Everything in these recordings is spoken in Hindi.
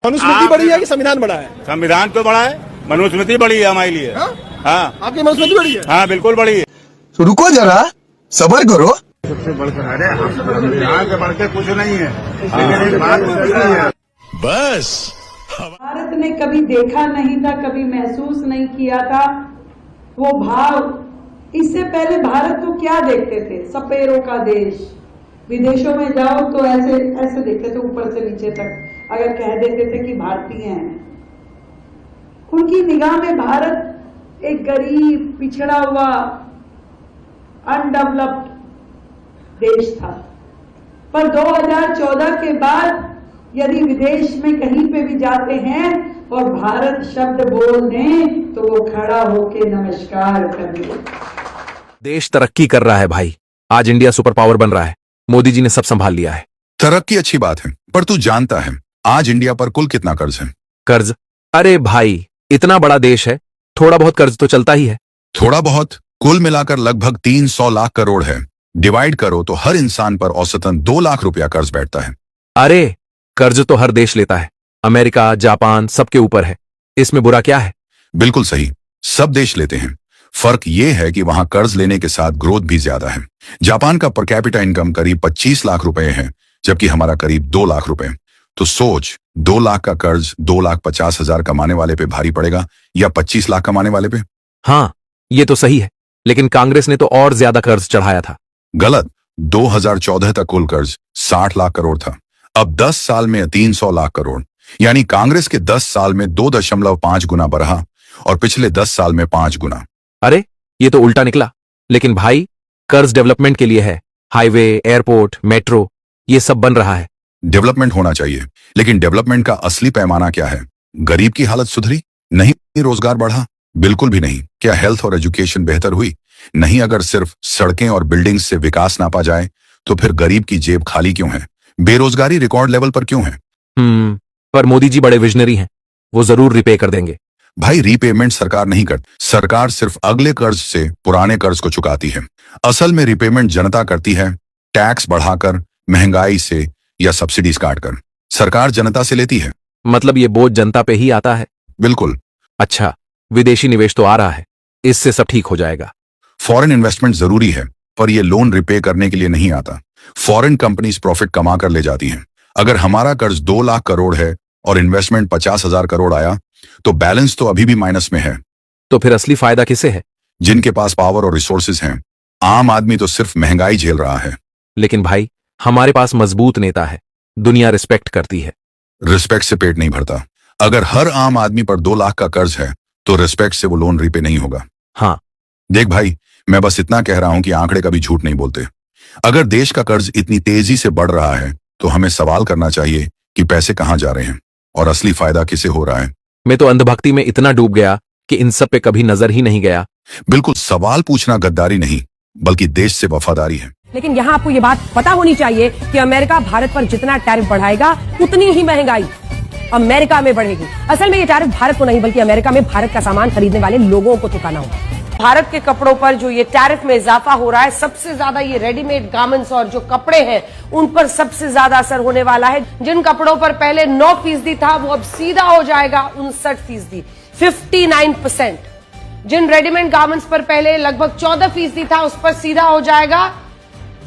मनुस्मृति बड़ी है कि संविधान बड़ा है? संविधान तो बड़ा है, मनुस्मृति बड़ी है हमारे लिए। हाँ, आपकी मनुस्मृति बड़ी है? हाँ बिल्कुल बड़ी है। तो रुको जरा, सब्र करो। सबसे बढ़कर अरे संविधान से बढ़कर कुछ नहीं है, लेकिन एक बात है बस भारत ने कभी देखा नहीं था, कभी महसूस नहीं किया था वो भाव। इससे पहले भारत को क्या देखते थे? सपेरों का देश। विदेशों में जाओ तो ऐसे ऐसे देखते थे ऊपर से नीचे तक, अगर कह देते थे कि भारतीय हैं। उनकी निगाह में भारत एक गरीब, पिछड़ा हुआ, अनडेवलप्ड देश था। पर 2014 के बाद यदि विदेश में कहीं पे भी जाते हैं और भारत शब्द बोल दें तो वो खड़ा होके नमस्कार कर दे। देश तरक्की कर रहा है भाई। आज इंडिया सुपर पावर बन रहा है। मोदी जी ने सब संभाल लिया है। तरक्की अच्छी बात है, पर तू जानता है आज इंडिया पर कुल कितना कर्ज है? कर्ज? अरे भाई, इतना बड़ा देश है, थोड़ा बहुत कर्ज तो चलता ही है। थोड़ा बहुत? कुल मिलाकर लगभग 300 लाख करोड़ है। डिवाइड करो तो हर इंसान पर औसतन 2 लाख रुपया कर्ज बैठता है। अरे, कर्ज तो हर देश लेता है। अमेरिका, जापान सबके ऊपर है। इसमें बुरा क्या है? बिल्कुल सही, सब देश लेते हैं। फर्क ये है कि वहां कर्ज लेने के साथ ग्रोथ भी ज्यादा है। जापान का पर कैपिटा इनकम करीब 25 लाख रुपए है, जबकि हमारा करीब 2 लाख रुपए। तो सोच, 2 लाख का कर्ज 2,50,000 कमाने वाले पे भारी पड़ेगा या 25 लाख कमाने वाले पे? हाँ, ये तो सही है, लेकिन कांग्रेस ने तो और ज्यादा कर्ज चढ़ाया था। गलत। 2014 तक कुल कर्ज 60 लाख करोड़ था। अब 10 साल में 300 लाख करोड़, यानी कांग्रेस के 10 साल में 2.5 गुना बढ़ा और पिछले 10 साल में 5 गुना। अरे, ये तो उल्टा निकला। लेकिन भाई, कर्ज डेवलपमेंट के लिए है। हाईवे, एयरपोर्ट, मेट्रो, ये सब बन रहा है। डेवलपमेंट होना चाहिए, लेकिन डेवलपमेंट का असली पैमाना क्या है? गरीब की हालत सुधरी? नहीं। रोजगार बढ़ा? बिल्कुल भी नहीं। क्या हेल्थ और एजुकेशन बेहतर हुई? नहीं। अगर सिर्फ सड़कें और बिल्डिंग्स से विकास नापा जाए तो फिर गरीब की जेब खाली क्यों है? बेरोजगारी रिकॉर्ड लेवल पर क्यों है? पर मोदी जी बड़े विजनरी हैं, वो जरूर रिपे कर देंगे। भाई, रीपेमेंट सरकार नहीं करती। सरकार सिर्फ अगले कर्ज से पुराने कर्ज को चुकाती है। असल में रिपेमेंट जनता करती है, टैक्स बढ़ाकर, महंगाई से या सब्सिडीज काटकर। सरकार जनता से लेती है। मतलब ये बोझ जनता पे ही आता है? बिल्कुल। अच्छा, विदेशी निवेश तो आ रहा है, इससे सब ठीक हो जाएगा। फॉरेन इन्वेस्टमेंट जरूरी है, पर यह लोन रिपे करने के लिए नहीं आता। फॉरेन कंपनीज प्रॉफिट कमा कर ले जाती हैं। अगर हमारा कर्ज 2 लाख करोड़ है और इन्वेस्टमेंट 50,000 करोड़ आया तो बैलेंस तो अभी भी माइनस में है। तो फिर असली फायदा किसे है? जिनके पास पावर और रिसोर्सेज हैं। आम आदमी तो सिर्फ महंगाई झेल रहा है। लेकिन भाई, हमारे पास मजबूत नेता है, दुनिया रिस्पेक्ट करती है। रिस्पेक्ट से पेट नहीं भरता। अगर हर आम आदमी पर 2 लाख का कर्ज है तो रिस्पेक्ट से वो लोन रिपे नहीं होगा। हाँ, देख भाई, मैं बस इतना कह रहा हूं कि आंकड़े कभी झूठ नहीं बोलते। अगर देश का कर्ज इतनी तेजी से बढ़ रहा है तो हमें सवाल करना चाहिए कि पैसे कहां जा रहे हैं और असली फायदा किसे हो रहा है। मैं तो अंधभक्ति में इतना डूब गया कि इन सब पे कभी नजर ही नहीं गया। बिल्कुल, सवाल पूछना गद्दारी नहीं बल्कि देश से वफादारी है। लेकिन यहाँ आपको ये बात पता होनी चाहिए कि अमेरिका भारत पर जितना टैरिफ बढ़ाएगा उतनी ही महंगाई अमेरिका में बढ़ेगी। असल में ये टैरिफ भारत को नहीं बल्कि अमेरिका में भारत का सामान खरीदने वाले लोगों को चुकाना होगा। भारत के कपड़ों पर जो ये टैरिफ में इजाफा हो रहा है, सबसे ज्यादा ये रेडीमेड गारमेंट्स और जो कपड़े हैं उन पर सबसे ज्यादा असर होने वाला है। जिन कपड़ों पर पहले 9% था वो अब सीधा हो जाएगा 59%, 59%। जिन रेडीमेड गारमेंट्स पर पहले लगभग 14% था उस पर सीधा हो जाएगा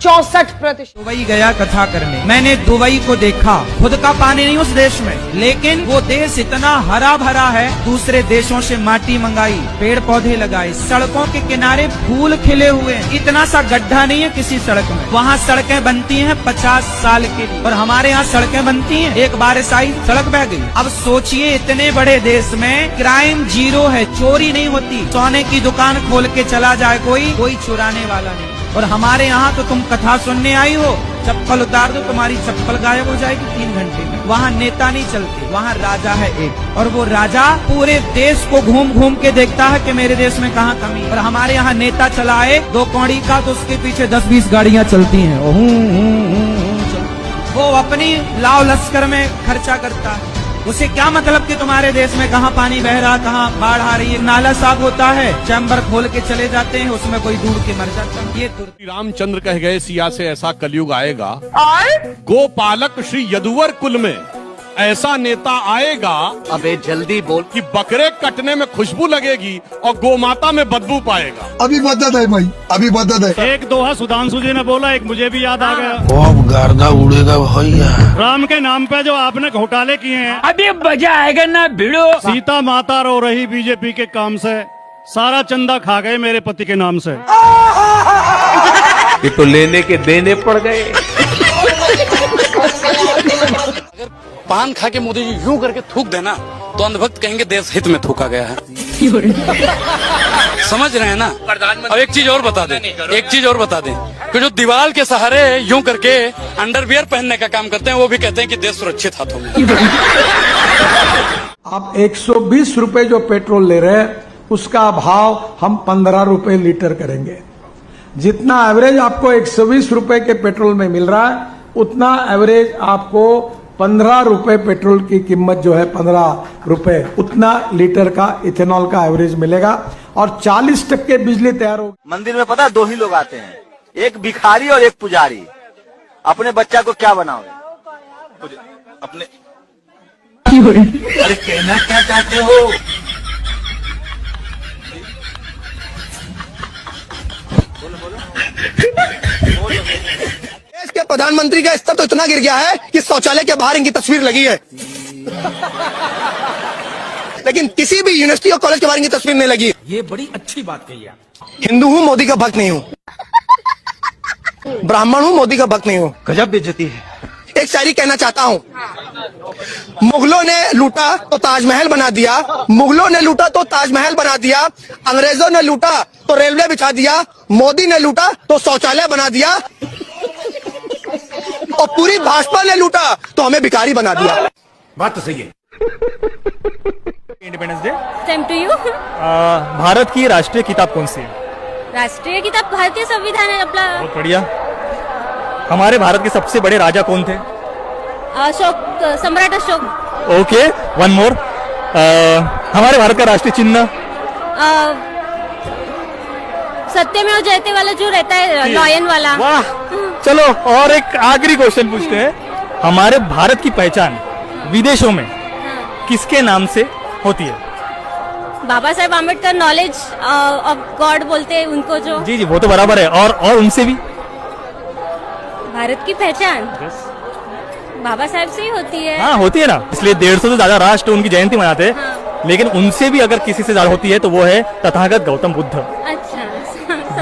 64%। दुबई गया कथा करने, मैंने दुबई को देखा। खुद का पानी नहीं उस देश में, लेकिन वो देश इतना हरा भरा है। दूसरे देशों से माटी मंगाई, पेड़ पौधे लगाए, सड़कों के किनारे फूल खिले हुए हैं। इतना सा गड्ढा नहीं है किसी सड़क में। वहाँ सड़कें बनती हैं 50 साल के लिए, और हमारे यहाँ सड़कें बनती हैं, एक बारिश आई सड़क बह गई। अब सोचिए, इतने बड़े देश में क्राइम 0 है, चोरी नहीं होती। सोने की दुकान खोल के चला जाए कोई चुराने वाला नहीं। और हमारे यहाँ तो तुम कथा सुनने आई हो, चप्पल उतार दो तुम्हारी चप्पल गायब हो जाएगी 3 घंटे में। वहाँ नेता नहीं चलते, वहाँ राजा है एक, और वो राजा पूरे देश को घूम घूम के देखता है कि मेरे देश में कहाँ कमी है। और हमारे यहाँ नेता चलाए 2 कौड़ी का तो उसके पीछे 10-20 गाड़ियाँ चलती हैं। वो अपनी लाव लश्कर में खर्चा करता है। उसे क्या मतलब कि तुम्हारे देश में कहाँ पानी बह रहा, कहाँ बाढ़ आ रही है। नाला साफ होता है, चैम्बर खोल के चले जाते हैं, उसमें कोई डूब के मर जाता है। ये रामचंद्र कह गए, सिया से ऐसा कलयुग आएगा, गोपालक श्री यदुवर कुल में ऐसा नेता आएगा अबे जल्दी बोल। कि बकरे कटने में खुशबू लगेगी और गोमाता में बदबू पाएगा। अभी मदद है भाई, अभी मदद है। एक दोहा सुधांशु जी ने बोला, एक मुझे भी याद आ गया। अब गर्दा उड़ेगा भैया। राम के नाम पे जो आपने घोटाले किए हैं, अभी मजा आएगा ना भिड़ो। सीता माता रो रही बीजेपी के काम से, सारा चंदा खा गए मेरे पति के नाम से। ये तो लेने के देने पड़ गए। अगर पान खा के मोदी जी यूं करके थूक देना तो अंधभक्त कहेंगे देश हित में थूका गया है। समझ रहे हैं ना। और एक चीज और बता दें, कि जो दीवार के सहारे यूं करके अंडरवियर पहनने का काम करते हैं, वो भी कहते हैं कि देश सुरक्षित हाथों में। आप 120 रुपए जो पेट्रोल ले रहे हैं, उसका भाव हम 15 रुपए लीटर करेंगे। जितना एवरेज आपको 120 रुपए के पेट्रोल में मिल रहा है, उतना एवरेज आपको 15 रुपए पेट्रोल की कीमत जो है 15 रुपए, उतना लीटर का इथेनॉल का एवरेज मिलेगा और 40% बिजली तैयार होगी। मंदिर में पता है 2 ही लोग आते हैं, एक भिखारी और एक पुजारी। अपने बच्चा को क्या बनाओगे? अपने अरे कहना क्या चाहते हो? देश के प्रधानमंत्री का स्तर तो इतना गिर गया है कि शौचालय के बाहर इनकी तस्वीर लगी है, लेकिन किसी भी यूनिवर्सिटी और कॉलेज के बाहर इनकी तस्वीर नहीं लगी। ये बड़ी अच्छी बात कही है। हिंदू हूँ, मोदी का भक्त नहीं हूँ। ब्राह्मण हूँ, मोदी का भक्त नहीं हूँ। गजब बेइज्जती है। एक शायरी कहना चाहता हूँ। मुगलों ने लूटा तो ताजमहल बना दिया, मुगलों ने लूटा तो ताजमहल बना दिया, अंग्रेजों ने लूटा तो रेलवे बिछा दिया, मोदी ने लूटा तो शौचालय बना दिया, और पूरी भाजपा ने लूटा तो हमें भिखारी बना दिया। बात तो सही है। Independence day. Same to you. Bharat की राष्ट्रीय किताब कौन सी है? राष्ट्रीय किताब भारतीय संविधान है अपना। बहुत बढ़िया। हमारे भारत के सबसे बड़े राजा कौन थे? अशोक, सम्राट अशोक। Okay, one more. हमारे भारत का राष्ट्रीय चिन्ह? सत्यमेव जयते वाला जो रहता है, लॉयन वाला। वाह, चलो और एक आखिरी क्वेश्चन पूछते हैं। हमारे भारत की पहचान विदेशों में किसके नाम से होती है? Baba Saheb Ambedkar knowledge of God बोलते हैं उनको जो। जी वो तो बराबर है। और उनसे भी भारत की पहचान बाबा साहेब से ही होती है। हाँ, होती है ना, इसलिए 150 से ज्यादा राष्ट्र उनकी जयंती मनाते हैं। हाँ। लेकिन उनसे भी अगर किसी से ज्यादा होती है तो वो है तथागत गौतम बुद्ध। अच्छा।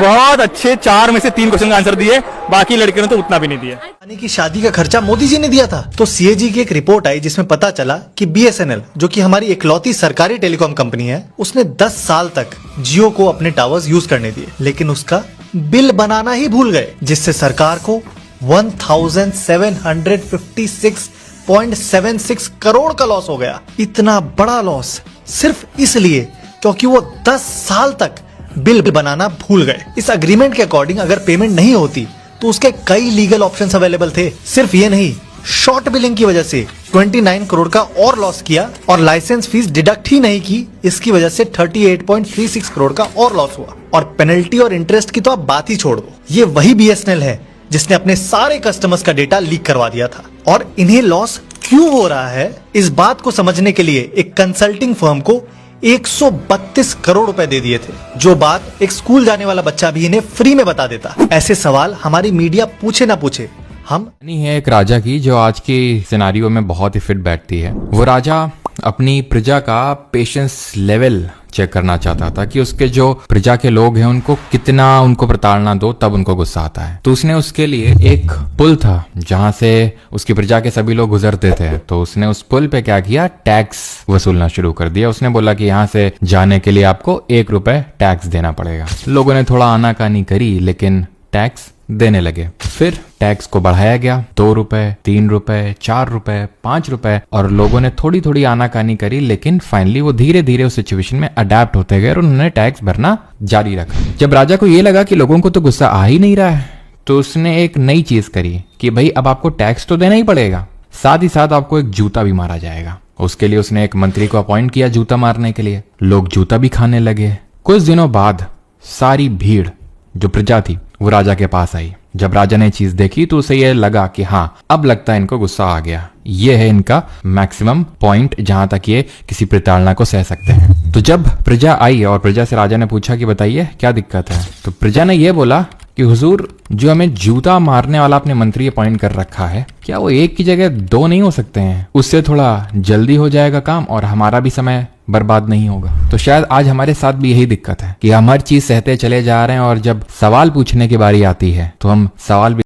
बहुत अच्छे 4 में से 3 क्वेश्चन का आंसर दिए, बाकी लड़कियों ने तो उतना भी नहीं दिया। यानी कि शादी का खर्चा मोदी जी ने दिया था। तो सीएजी की एक रिपोर्ट आई जिसमें पता चला कि बीएसएनएल, जो कि हमारी इकलौती सरकारी टेलीकॉम कंपनी है, उसने 10 साल तक जियो को अपने टावर्स यूज करने दिए, लेकिन उसका बिल बनाना ही भूल गए, जिससे सरकार को 1756.76 करोड़ का लॉस हो गया। इतना बड़ा लॉस सिर्फ इसलिए क्योंकि वो 10 साल तक बिल बनाना भूल गए। इस अग्रीमेंट के अकॉर्डिंग अगर पेमेंट नहीं होती तो उसके कई लीगल ऑप्शंस अवेलेबल थे। सिर्फ ये नहीं, शॉर्ट बिलिंग की वजह से 29 करोड़ का और लॉस किया, और लाइसेंस फीस डिडक्ट ही नहीं की, इसकी वजह से 38.36 करोड़ का और लॉस हुआ। और पेनल्टी और इंटरेस्ट की तो आप बात ही छोड़ दो। ये वही बीएसएनएल है जिसने अपने सारे कस्टमर्स का डेटा लीक करवा दिया था। और इन्हें लॉस क्यों हो रहा है, इस बात को समझने के लिए एक कंसल्टिंग फर्म को 132 करोड़ रुपए दे दिए थे, जो बात एक स्कूल जाने वाला बच्चा भी इन्हें फ्री में बता देता। ऐसे सवाल हमारी मीडिया पूछे ना पूछे, हम नहीं है एक राजा की जो आज के सिनेरियो में बहुत ही फिट बैठती है। वो राजा अपनी प्रजा का पेशेंस लेवल चेक करना चाहता था कि उसके जो प्रजा के लोग हैं उनको कितना उनको प्रताड़ना दो तब उनको गुस्सा आता है। तो उसने उसके लिए एक पुल था जहां से उसकी प्रजा के सभी लोग गुजरते थे, तो उसने उस पुल पे क्या किया, टैक्स वसूलना शुरू कर दिया। उसने बोला कि यहाँ से जाने के लिए आपको 1 रुपए टैक्स देना पड़ेगा। लोगों ने थोड़ा आनाकानी करी लेकिन टैक्स देने लगे। फिर टैक्स को बढ़ाया गया, 2 रुपए, 3 रुपए, 4 रुपए, 5 रुपए, और लोगों ने थोड़ी थोड़ी आनाकानी करी, लेकिन फाइनली वो धीरे धीरे उस सिचुएशन में अडेप्ट होते गए और उन्होंने टैक्स भरना जारी रखा। जब राजा को ये लगा कि लोगों को तो गुस्सा आ ही नहीं रहा है, तो उसने एक नई चीज करी कि भाई अब आपको टैक्स तो देना ही पड़ेगा, साथ ही साथ आपको एक जूता भी मारा जाएगा। उसके लिए उसने एक मंत्री को अपॉइंट किया जूता मारने के लिए। लोग जूता भी खाने लगे। कुछ दिनों बाद सारी भीड़ जो प्रजा थी वो राजा के पास आई। जब राजा ने चीज देखी तो उसे ये लगा कि हाँ अब लगता है इनको गुस्सा आ गया, ये है इनका मैक्सिमम पॉइंट जहां तक ये किसी प्रताड़ना को सह सकते हैं। तो जब प्रजा आई और प्रजा से राजा ने पूछा कि बताइए क्या दिक्कत है, तो प्रजा ने ये बोला कि हुजूर, जो हमें जूता मारने वाला अपने मंत्री अपॉइंट कर रखा है, क्या वो एक की जगह दो नहीं हो सकते हैं? उससे थोड़ा जल्दी हो जाएगा काम और हमारा भी समय बर्बाद नहीं होगा। तो शायद आज हमारे साथ भी यही दिक्कत है कि हम हर चीज सहते चले जा रहे हैं और जब सवाल पूछने की बारी आती है तो हम सवाल भी